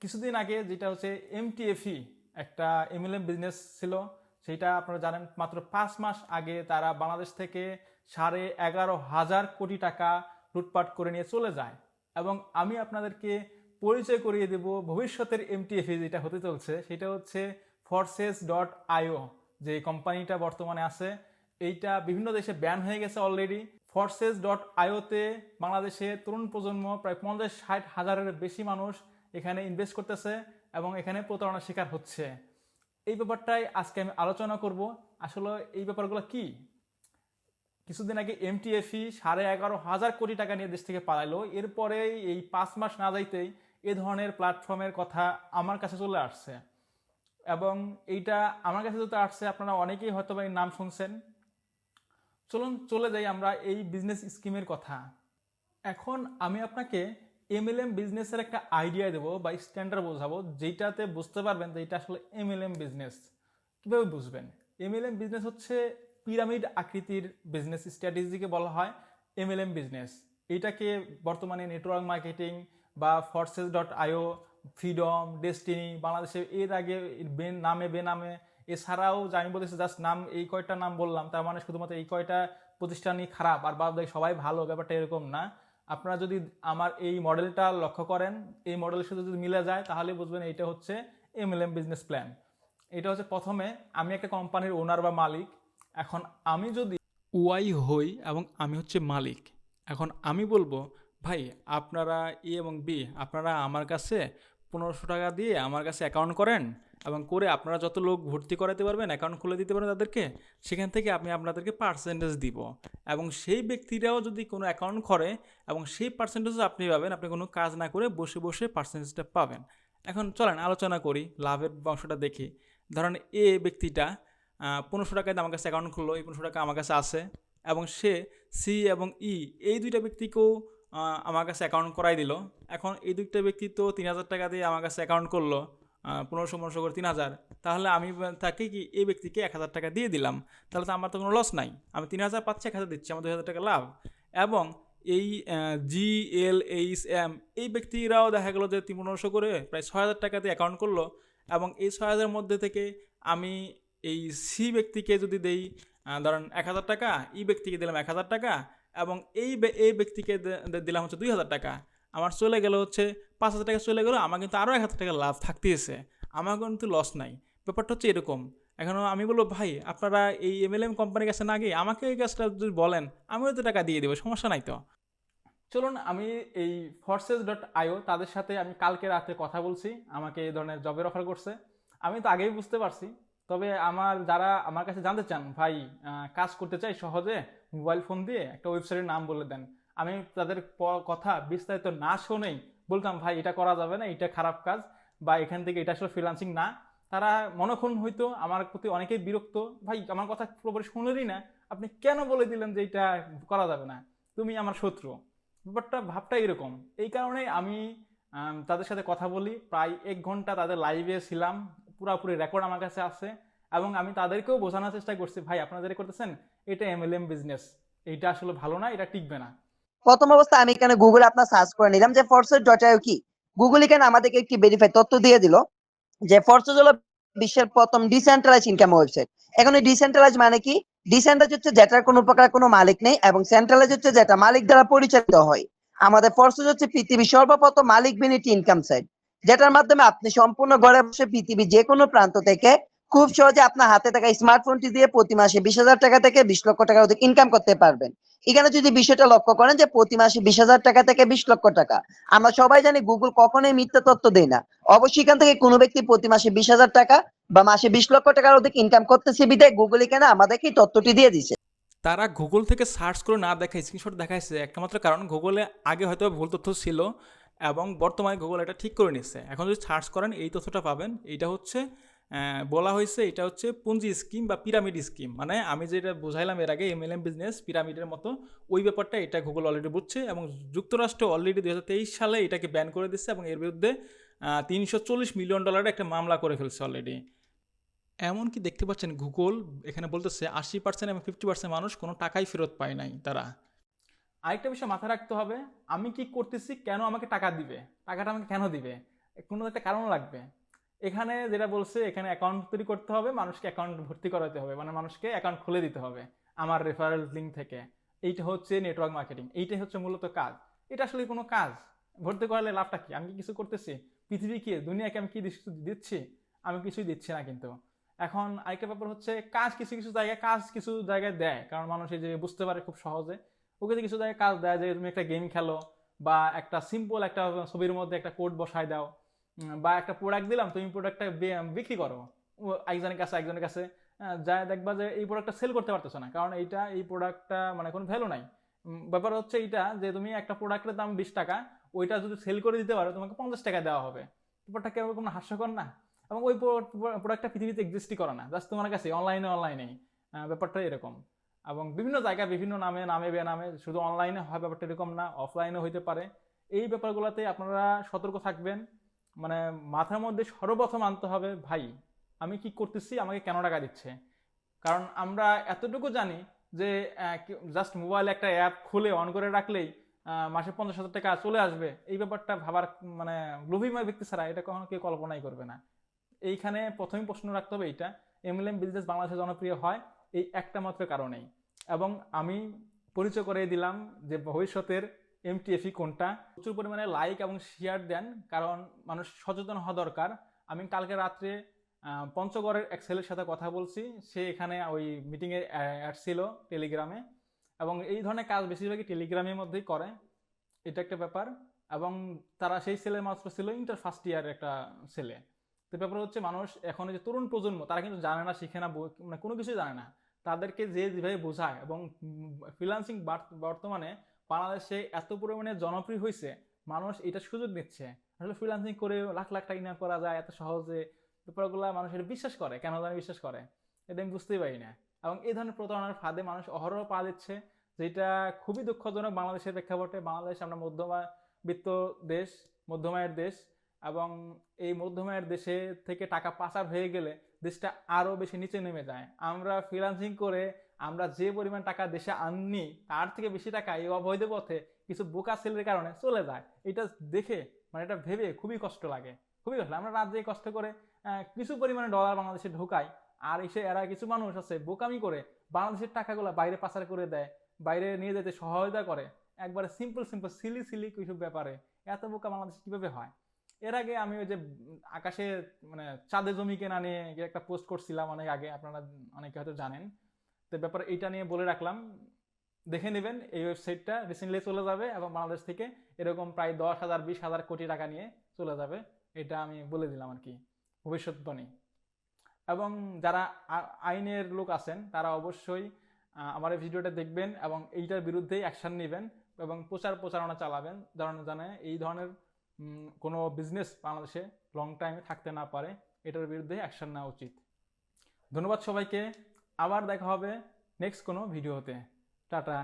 কিছুদিন আগে যেটা হচ্ছে এমটিএফই একটা এমএলএম বিজনেস ছিল, সেটা আপনারা জানেন মাত্র 5 মাস আগে তারা বাংলাদেশ থেকে 11,500 কোটি টাকা লুটপাট করে নিয়ে চলে যায়। এবং আমি আপনাদেরকে পরিচয় করিয়ে দেব ভবিষ্যতের এমটিএফই যেটা হতে চলছে, সেটা হচ্ছে Forces.io। যে কোম্পানিটা বর্তমানে আছে এইটা বিভিন্ন দেশে ব্যান হয়ে গেছে অলরেডি। Forces.io-তে বাংলাদেশের তরুণ প্রজন্ম প্রায় 50-60 হাজারের বেশি মানুষ এখানে ইনভেস্ট করতেছে এবং এখানে প্রতারণার শিকার হচ্ছে। এই ব্যাপারটাই আজকে আমি আলোচনা করব। আসলে এই ব্যাপারগুলো কি? কিছুদিন আগে এমটিএফই 11,500 কোটি টাকা নিয়ে দেশ থেকে পালাইলো, এরপরেই এই 5 মাস না যাইতেই এ ধরনের প্ল্যাটফর্মের কথা আমার কাছে চলে আসছে। এবং এইটা আমার কাছে যেতে আসছে, আপনারা অনেকেই হয়তো বা এই নাম শুনছেন। চলুন চলে যাই আমরা এই বিজনেস স্কিমের কথা। এখন আমি আপনাকে এমএলএম বিজনেসের একটা আইডিয়া দেবো বা স্ট্যান্ডার্ড বোঝাবো, যেটাতে বুঝতে পারবেন যে এটা আসলে এমএলএম বিজনেস। কীভাবে বুঝবেন? এমএলএম বিজনেস হচ্ছে পিরামিড আকৃতির বিজনেস স্ট্র্যাটেজিকে বলা হয় এমএলএম বিজনেস। এইটাকে বর্তমানে নেটওয়ার্ক মার্কেটিং বা Forces.io, ফ্রিডম, ডেস্টিনি, বাংলাদেশে এর আগে নামে বেনামে, এছাড়াও যে আমি বলতেছি জাস্ট নাম, এই কয়টা নাম বললাম, তার মানে শুধুমাত্র এই কয়টা প্রতিষ্ঠানই খারাপ আর বাদ বাকি সবাই ভালো, ব্যাপারটা এরকম না। আপনারা যদি আমার এই মডেলটা লক্ষ্য করেন, এই মডেলের সাথে যদি মিলে যায় তাহলে বুঝবেন এইটা হচ্ছে এমএলএম বিজনেস প্ল্যান। এটা হচ্ছে প্রথমে আমি একটা কোম্পানির ওনার বা মালিক। এখন আমি যদি ওয়াই হই এবং আমি হচ্ছে মালিক, এখন আমি বলবো ভাই আপনারা এ এবং বি আপনারা আমার কাছে 1500 টাকা দিয়ে আমার কাছে অ্যাকাউন্ট করেন এবং করে আপনারা যত লোক ভর্তি করাতে পারবেন, অ্যাকাউন্ট খুলে দিতে পারেন তাদেরকে, সেখান থেকে আমি আপনাদেরকে পার্সেন্টেজ দিব। এবং সেই ব্যক্তিরাও যদি কোনো অ্যাকাউন্ট করে এবং সেই পার্সেন্টেজ আপনি পাবেন, আপনি কোনো কাজ না করে বসে বসে পার্সেন্টেজটা পাবেন। এখন চলেন আলোচনা করি লাভের অংশটা দেখি। ধরেন এ ব্যক্তিটা 1500 টাকায় আমার কাছে অ্যাকাউন্ট খুললো, এই 1500 টাকা আমার কাছে আছে এবং সে সি এবং ই এই দুইটা ব্যক্তিকেও আমার কাছে অ্যাকাউন্ট করাই দিল। এখন এই দুইটা ব্যক্তি তো 3000 টাকা দিয়ে আমার কাছে অ্যাকাউন্ট করলো, 1500 করে 3000, তাহলে আমি তাকে কি এই ব্যক্তিকে 1000 টাকা দিয়ে দিলাম, তাহলে তো আমার তো কোনো লস নাই। আমি 3000 পাচ্ছি, 1000 দিচ্ছি, আমার 2000 টাকা লাভ। এবং এই জি এল এইচ এম এই ব্যক্তিরাও দেখা গেলো যে 1500 করে প্রায় 6000 টাকা দিয়ে অ্যাকাউন্ট করলো এবং এই 6000 মধ্যে থেকে আমি এই সি ব্যক্তিকে যদি দেই ধরেন 1000 টাকা, ই ব্যক্তিকে দিলাম 1000 টাকা এবং এই ব্যক্তিকে দিলাম হচ্ছে 2000 টাকা, আমার চলে গেল হচ্ছে 5000 টাকা চলে গেলো, আমার কিন্তু আরও 1000 টাকা লাভ থাকতেছে, আমার কিন্তু লস নাই। ব্যাপারটা হচ্ছে এরকম। এখন আমি বলবো ভাই আপনারা এই এমএলএম কোম্পানির কাছে না গিয়ে আমাকে এই কাজটা যদি বলেন আমিও তো টাকা দিয়ে দেবো, সমস্যা নাই তো। চলুন আমি এই Forces.io তাদের সাথে আমি কালকে রাতে কথা বলছি, আমাকে এই ধরনের জবের অফার করছে। আমি তো আগেই বুঝতে পারছি, তবে আমার যারা আমার কাছে জানতে চান ভাই কাজ করতে চাই সহজে মোবাইল ফোন দিয়ে, একটা ওয়েবসাইটের নাম বলে দেন, আমি তাদের কথা বিস্তারিত না শুনেই বলতাম ভাই এটা করা যাবে না, এটা খারাপ কাজ, বা এখান থেকে এটা আসলে ফ্রিল্যান্সিং না। তারা মনক্ষণ হইতো আমার প্রতি অনেকেই বিরক্ত, ভাই আমার কথা পুরোপুরি শুনলেনই না, আপনি কেন বলে দিলেন যে এটা করা যাবে না, তুমি আমার শত্রু। ব্যাপারটা ভাবটা এরকম। এই কারণে আমি তাদের সাথে কথা বলি, প্রায় 1 ঘন্টা তাদের লাইভে ছিলাম, পুরোপুরি রেকর্ড আমার কাছে আছে। এবং আমি তাদেরকেও বোঝানোর চেষ্টা করছি ভাই আপনারা যেটা করতেছেন এটা এমএলএম বিজনেস, এইটা আসলে ভালো না, এটা টিকবে না। প্রথম অবস্থায় আমি এখানে গুগলে আপনার সার্চ করে নিলাম যে Forces.io কি। গুগল এখানে আমাদেরকে একটি ভেরিফাই তথ্য দিয়ে দিল যে ফরসেস হলো বিশ্বের প্রথম ডিসেন্ট্রালাইজ ইনকাম ওয়েবসাইট। এখন এই ডিসেন্ট্রালাইজ মানে কি? ডিসেন্ট্রালাইজ হচ্ছে যেটার কোনো প্রকার কোনো মালিক নেই, এবং সেন্ট্রালাইজ হচ্ছে যেটা মালিক দ্বারা পরিচালিত হয়। আমাদের ফরসেস হচ্ছে পৃথিবীর সর্বপ্রথম মালিক বিনীত ইনকাম সাইট, যেটার মাধ্যমে আপনি সম্পূর্ণ ঘরে বসে পৃথিবীর যে কোনো প্রান্ত থেকে খুব সহজে আপনার হাতে থাকা স্মার্টফোনটি দিয়ে প্রতি মাসে 20,000 টাকা থেকে 20 লক্ষ টাকা অধিক ইনকাম করতে পারবেন। এখানে যদি বিষয়টা লক্ষ্য করেন যে প্রতি মাসে 20,000 টাকা থেকে 20 লক্ষ টাকা, আমরা সবাই জানি গুগল কখনোই মিথ্যা তথ্য দেয় না। অবশ্যই এখান থেকে কোনো ব্যক্তি প্রতি মাসে 20,000 টাকা বা মাসে 20 লক্ষ টাকার অধিক ইনকাম করতেছে বিধায় গুগল এখানে আমাদেরকে এই তথ্যটি দিয়ে দিছে। তারা গুগল থেকে সার্চ করে না দেখায় স্ক্রিনশট দেখাইছে একটা মাত্র কারণ, গুগলে আগে হয়তো ভুল তথ্য ছিল এবং বর্তমানে গুগল এটা ঠিক করে নিচ্ছে। এখন যদি সার্চ করেন এই তথ্যটা পাবেন। এইটা হচ্ছে বলা হয়েছে এটা হচ্ছে পুঞ্জি স্কিম বা পিরামিড স্কিম, মানে আমি যেটা বুঝাইলাম এর আগে এমএলএম বিজনেস পিরামিডের মতো, ওই ব্যাপারটা এটা গুগল অলরেডি বুঝছে এবং যুক্তরাষ্ট্র অলরেডি 2023 সালে এটাকে ব্যান করে দিচ্ছে এবং এর বিরুদ্ধে $340 মিলিয়ন একটা মামলা করে ফেলছে অলরেডি। এমনকি দেখতে পাচ্ছেন গুগল এখানে বলতেছে 80% এবং 50% মানুষ কোনো টাকাই ফেরত পায় নাই তারা। আরেকটা বিষয় মাথায় রাখতে হবে, আমি কি করতেছি, কেন আমাকে টাকা দিবে, টাকাটা আমাকে কেন দিবে? কোনো একটা কারণ লাগবে। এখানে যেটা বলছে, এখানে অ্যাকাউন্ট তৈরি করতে হবে, মানুষকে অ্যাকাউন্ট ভর্তি করাতে হবে, মানে মানুষকে অ্যাকাউন্ট খুলে দিতে হবে আমার রেফারেল লিঙ্ক থেকে। এইটা হচ্ছে নেটওয়ার্ক মার্কেটিং, এইটাই হচ্ছে মূলত কাজ। এটা আসলে কোনো কাজ, ভর্তি করালে লাভটা কি? আমি কি কিছু করতেছি? পৃথিবীকে, দুনিয়াকে আমি কি দিচ্ছি? আমি কিছুই দিচ্ছি না কিন্তু। এখন আরেকটা ব্যাপার হচ্ছে, কাজ কিছু জায়গায় দেয়, কারণ মানুষ এই যে বুঝতে পারে খুব সহজে, ওকে কিছু জায়গায় কাজ দেয়, যে তুমি একটা গেম খেলো বা একটা সিম্পল একটা ছবির মধ্যে একটা কোড বসায় দাও, বা একটা প্রোডাক্ট দিলাম, তুমি প্রোডাক্টটা বিক্রি করো একজনের কাছে যা দেখবা যে এই প্রোডাক্টটা সেল করতে পারতেছো না, কারণ এই প্রোডাক্টটা মানে কোনো ভ্যালু নাই। ব্যাপার হচ্ছে এইটা যে তুমি একটা প্রোডাক্টের দাম 20 টাকা, ওইটা যদি সেল করে দিতে পারো তোমাকে 50 টাকা দেওয়া হবে। ব্যাপারটা কেমন হাস্যকর না? এবং ওই প্রোডাক্টটা পৃথিবীতে এক্সিস্টই করে না, জাস্ট তোমার কাছে অনলাইনে ব্যাপারটা এরকম। এবং বিভিন্ন জায়গায় বিভিন্ন নামে বেনামে, শুধু অনলাইনে হয় ব্যাপারটা এরকম না, অফলাইনে হইতে পারে। এই ব্যাপারগুলোতে আপনারা সতর্ক থাকবেন। মানে মাথার মধ্যে সর্বপ্রথম আনতে হবে, ভাই আমি কি করতেছি, আমাকে কেন টাকা দিচ্ছে? কারণ আমরা এতটুকু জানি যে জাস্ট মোবাইলে একটা অ্যাপ খুলে অন করে রাখলেই মাসে 50,000 টাকা চলে আসবে, এই ব্যাপারটা ভাবার মানে লোভীময় ব্যক্তি ছাড়া এটা কখনো কেউ কল্পনাই করবে না। এইখানে প্রথমে প্রশ্ন রাখতে হবে এইটা, এমএলএম বিজনেস বাংলাদেশে জনপ্রিয় হয় এই একটা মাত্র কারণেই। এবং আমি পরিচয় করে দিলাম যে ভবিষ্যতের এমটিএফই কোনটা। প্রচুর পরিমাণে লাইক এবং শেয়ার দেন, কারণ মানুষ সচেতন হওয়া দরকার। আমি কালকে রাত্রে পঞ্চগড়ের এক ছেলের সাথে কথা বলছি, সে এখানে ওই মিটিংয়ে অ্যাড ছিল টেলিগ্রামে, এবং এই ধরনের কাজ বেশিরভাগই টেলিগ্রামের মধ্যেই করে, এটা একটা ব্যাপার। এবং সেই ছেলে মাত্র ছিল ইন্টার ফার্স্ট ইয়ারের একটা ছেলে। তো ব্যাপার হচ্ছে, মানুষ এখন যে তরুণ প্রজন্ম, তারা কিন্তু জানে না, শিখে না, মানে কোনো কিছু জানে না। তাদেরকে যেভাবে বোঝায়, এবং ফ্রিল্যান্সিং বর্তমানে বাংলাদেশে এত পরিমাণে জনপ্রিয় হয়েছে, মানুষ এটা সুযোগ নিচ্ছে। আসলে ফ্রিল্যান্সিং করে লাখ লাখ টাকা ইনকাম করা যায় এত সহজে, ব্যাপারগুলো মানুষ এটা বিশ্বাস করে, কেন জানি বিশ্বাস করে, এটা আমি বুঝতেই পারি না। এবং এই ধরনের প্রতারণার ফাঁদে মানুষ অহরহ পা দিচ্ছে, যেটা খুবই দুঃখজনক বাংলাদেশের প্রেক্ষাপটে। বাংলাদেশ আমরা মধ্যবিত্ত দেশ, মধ্যমায়ের দেশ, এবং এই মধ্যমায়ের দেশে থেকে টাকা পাচার হয়ে গেলে দেশটা আরো বেশি নিচে নেমে যায়। আমরা ফ্রিল্যান্সিং করে আমরা যে পরিমাণ টাকা দেশে আননি, তার থেকে বেশি টাকা এই অবৈধ পথে কিছু বোকা ছেলের কারণে চলে যায়। এটা দেখে মানে এটা ভেবে খুবই কষ্ট লাগে, খুবই কষ্ট। আমরা রাত দিয়ে কষ্ট করে কিছু পরিমাণে ডলার বাংলাদেশে ঢোকাই, আর এরা কিছু মানুষ আছে বোকামি করে বাংলাদেশের টাকাগুলো বাইরে পাচার করে দেয়, বাইরে নিয়ে যেতে সহায়তা করে, একবারে সিম্পল সিলি কিছু ব্যাপারে। এত বোকা বাংলাদেশ কিভাবে হয়? এর আগে আমি ওই যে আকাশে মানে চাঁদে জমি কেনা নিয়ে একটা পোস্ট করছিলাম অনেক আগে, আপনারা অনেকে হয়তো জানেন। তো ব্যাপার এইটা নিয়ে বলে রাখলাম, দেখে নেবেন। এই ওয়েবসাইটটা রিসেন্টলি চলে যাবে, এবং বাংলাদেশ থেকে এরকম প্রায় 10,000 20,000 কোটি টাকা নিয়ে চলে যাবে। এটা আমি বলে দিলাম আর কি, ভবিষ্যৎবাণী। এবং যারা আইনের লোক আছেন, তারা অবশ্যই আমার এই ভিডিওটা দেখবেন এবং এইটার বিরুদ্ধে অ্যাকশন নেবেন, এবং প্রচারণা চালাবেন, জানে এই ধরনের কোনো বিজনেস বাংলাদেশে লং টাইমে থাকতে না পারে, এটার বিরুদ্ধে অ্যাকশন নেওয়া উচিত। ধন্যবাদ সবাইকে, আবার দেখা হবে নেক্সট কোনো ভিডিওতে। টাটা।